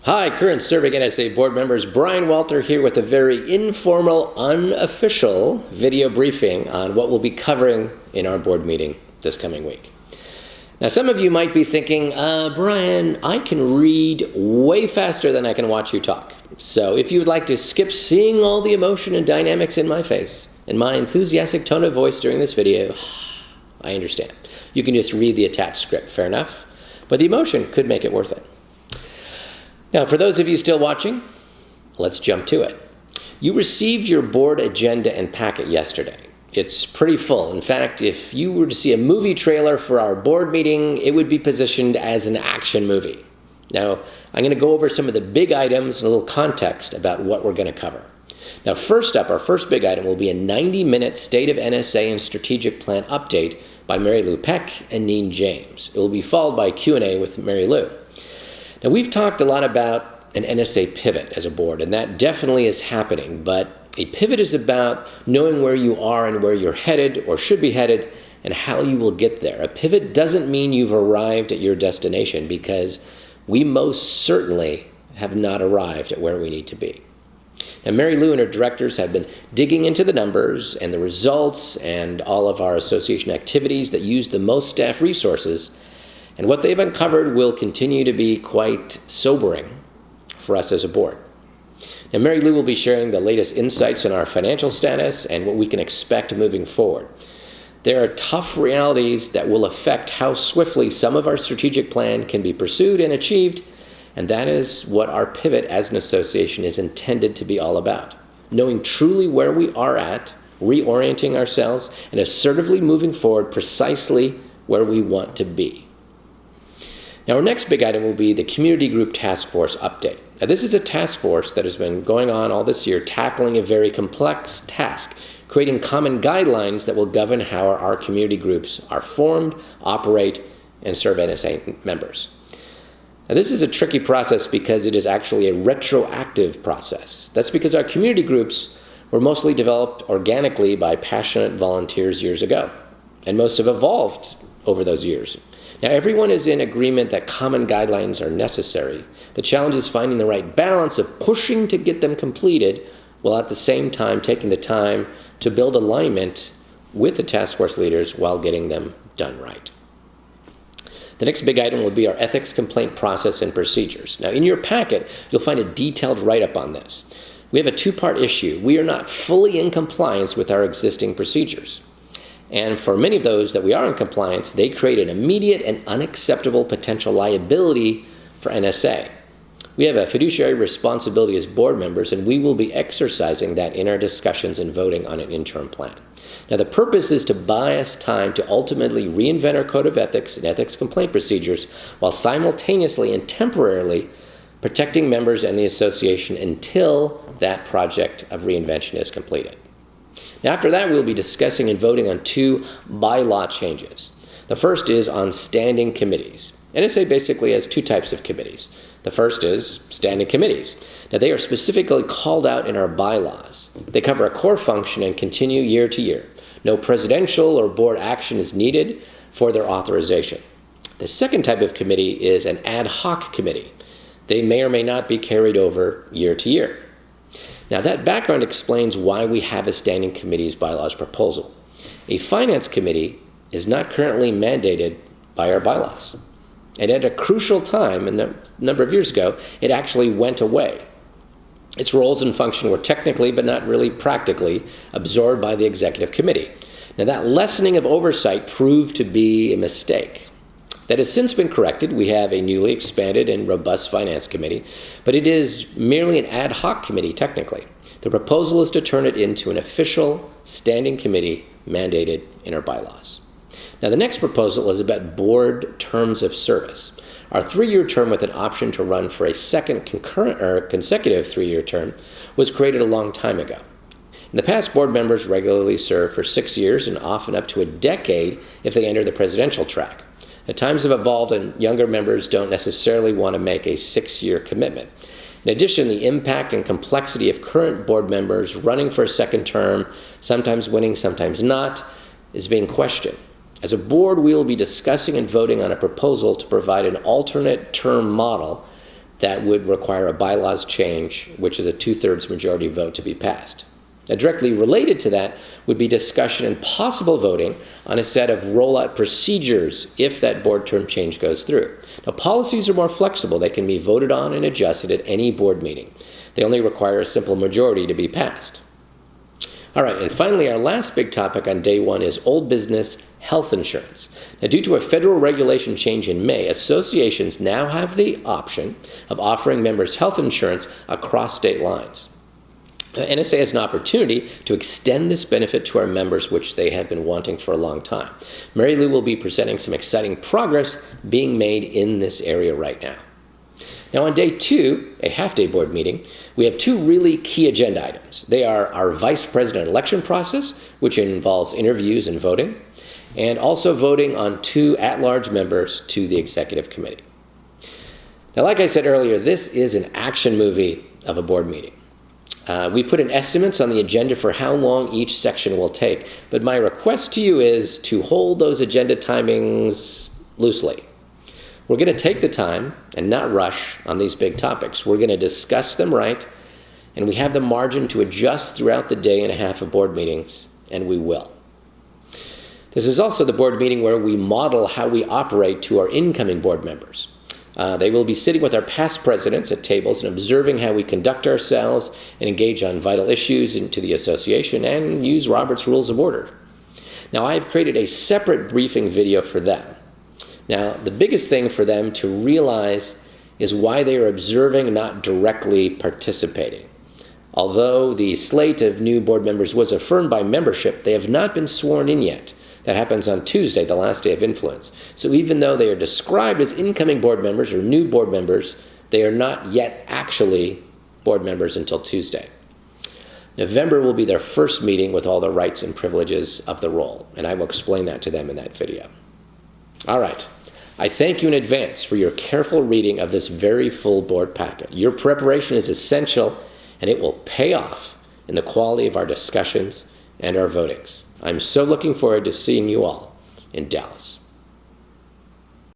Hi, current serving NSA board members. Brian Walter here with a very informal, unofficial video briefing on what we'll be covering in our board meeting this coming week. Now, some of you might be thinking, Brian, I can read way faster than I can watch you talk. So if you would like to skip seeing all the emotion and dynamics in my face and my enthusiastic tone of voice during this video, I understand. You can just read the attached script, fair enough. But the emotion could make it worth it. Now, for those of you still watching, let's jump to it. You received your board agenda and packet yesterday. It's pretty full. In fact, if you were to see a movie trailer for our board meeting, it would be positioned as an action movie. Now, I'm going to go over some of the big items and a little context about what we're going to cover. Now, first up, our first big item will be a 90-minute State of NSA and Strategic Plan update by Mary Lou Peck and Neen James. It will be followed by Q&A with Mary Lou. Now, we've talked a lot about an NSA pivot as a board, and that definitely is happening, but a pivot is about knowing where you are and where you're headed or should be headed and how you will get there. A pivot doesn't mean you've arrived at your destination, because we most certainly have not arrived at where we need to be. Now, Mary Lou and her directors have been digging into the numbers and the results and all of our association activities that use the most staff resources, and what they've uncovered will continue to be quite sobering for us as a board. Now, Mary Lou will be sharing the latest insights in our financial status and what we can expect moving forward. There are tough realities that will affect how swiftly some of our strategic plan can be pursued and achieved, and that is what our pivot as an association is intended to be all about. Knowing truly where we are at, reorienting ourselves, and assertively moving forward precisely where we want to be. Now, our next big item will be the Community Group Task Force update. Now, this is a task force that has been going on all this year, tackling a very complex task, creating common guidelines that will govern how our community groups are formed, operate, and serve NSA members. Now, this is a tricky process because it is actually a retroactive process. That's because our community groups were mostly developed organically by passionate volunteers years ago, and most have evolved over those years. Now, everyone is in agreement that common guidelines are necessary. The challenge is finding the right balance of pushing to get them completed while at the same time taking the time to build alignment with the task force leaders while getting them done right. The next big item will be our ethics complaint process and procedures. Now, in your packet, you'll find a detailed write-up on this. We have a two-part issue. We are not fully in compliance with our existing procedures. And for many of those that we are in compliance, they create an immediate and unacceptable potential liability for NSA. We have a fiduciary responsibility as board members, and we will be exercising that in our discussions and voting on an interim plan. Now, the purpose is to buy us time to ultimately reinvent our code of ethics and ethics complaint procedures while simultaneously and temporarily protecting members and the association until that project of reinvention is completed. Now, after that, we'll be discussing and voting on two bylaw changes. The first is on standing committees. NSA basically has two types of committees. The first is standing committees. Now, they are specifically called out in our bylaws. They cover a core function and continue year to year. No presidential or board action is needed for their authorization. The second type of committee is an ad hoc committee. They may or may not be carried over year to year. Now, that background explains why we have a standing committee's bylaws proposal. A finance committee is not currently mandated by our bylaws. And at a crucial time, a number of years ago, it actually went away. Its roles and function were technically, but not really practically, absorbed by the executive committee. Now, that lessening of oversight proved to be a mistake. That has since been corrected. We have a newly expanded and robust finance committee, but it is merely an ad hoc committee technically. The proposal is to turn it into an official standing committee mandated in our bylaws. Now, the next proposal is about board terms of service. Our 3-year term with an option to run for a second consecutive 3-year term was created a long time ago. In the past, board members regularly serve for 6 years and often up to a decade if they enter the presidential track. Now, times have evolved and younger members don't necessarily want to make a 6-year commitment. In addition, the impact and complexity of current board members running for a second term, sometimes winning, sometimes not, is being questioned. As a board, we will be discussing and voting on a proposal to provide an alternate term model that would require a bylaws change, which is a 2/3 majority vote to be passed. Now, directly related to that would be discussion and possible voting on a set of rollout procedures if that board term change goes through. Now, policies are more flexible. They can be voted on and adjusted at any board meeting. They only require a simple majority to be passed. All right, and finally, our last big topic on day one is old business health insurance. Now, due to a federal regulation change in May, associations now have the option of offering members health insurance across state lines. NSA has an opportunity to extend this benefit to our members, which they have been wanting for a long time. Mary Lou will be presenting some exciting progress being made in this area right now. Now on day two, a half-day board meeting, we have two really key agenda items. They are our vice president election process, which involves interviews and voting, and also voting on 2 at-large members to the executive committee. Now, like I said earlier, this is an action movie of a board meeting. We put in estimates on the agenda for how long each section will take, but my request to you is to hold those agenda timings loosely. We're going to take the time and not rush on these big topics. We're going to discuss them right, and we have the margin to adjust throughout the day and a half of board meetings, and we will. This is also the board meeting where we model how we operate to our incoming board members. They will be sitting with our past presidents at tables and observing how we conduct ourselves and engage on vital issues into the association and use Robert's Rules of Order. Now, I've created a separate briefing video for them. Now, the biggest thing for them to realize is why they are observing, not directly participating. Although the slate of new board members was affirmed by membership, they have not been sworn in yet. That happens on Tuesday, the last day of influence. So even though they are described as incoming board members or new board members, they are not yet actually board members until Tuesday. November will be their first meeting with all the rights and privileges of the role, and I will explain that to them in that video. All right. I thank you in advance for your careful reading of this very full board packet. Your preparation is essential, and it will pay off in the quality of our discussions and our votings. I'm so looking forward to seeing you all in Dallas.